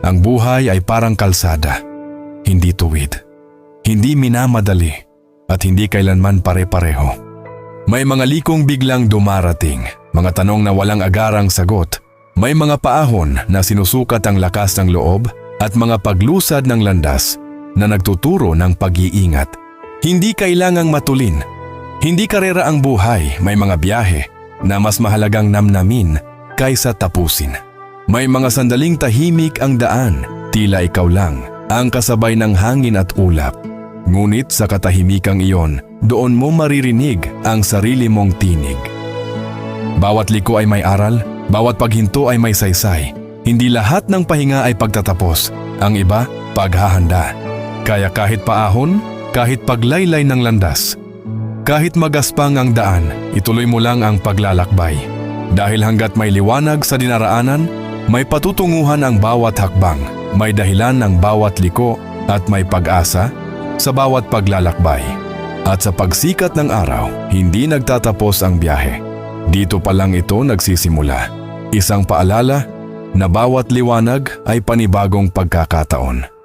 Ang buhay ay parang kalsada, hindi tuwid, hindi minamadali, at hindi kailanman pare-pareho. May mga likong biglang dumarating, mga tanong na walang agarang sagot. May mga paahon na sinusukat ang lakas ng loob at mga paglusad ng landas na nagtuturo ng pag-iingat. Hindi kailangang matulin. Hindi karera ang buhay, may mga biyahe na mas mahalagang namnamin kaysa tapusin. May mga sandaling tahimik ang daan, tila ikaw lang ang kasabay ng hangin at ulap. Ngunit sa katahimikang iyon, doon mo maririnig ang sarili mong tinig. Bawat liko ay may aral, bawat paghinto ay may saysay. Hindi lahat ng pahinga ay pagtatapos, ang iba, paghahanda. Kaya kahit paahon, kahit paglaylay ng landas, kahit magaspang ang daan, ituloy mo lang ang paglalakbay. Dahil hanggat may liwanag sa dinaraanan, may patutunguhan ang bawat hakbang, may dahilan ng bawat liko at may pag-asa sa bawat paglalakbay. At sa pagsikat ng araw, hindi nagtatapos ang biyahe. Dito pa lang ito nagsisimula. Isang paalala na bawat liwanag ay panibagong pagkakataon.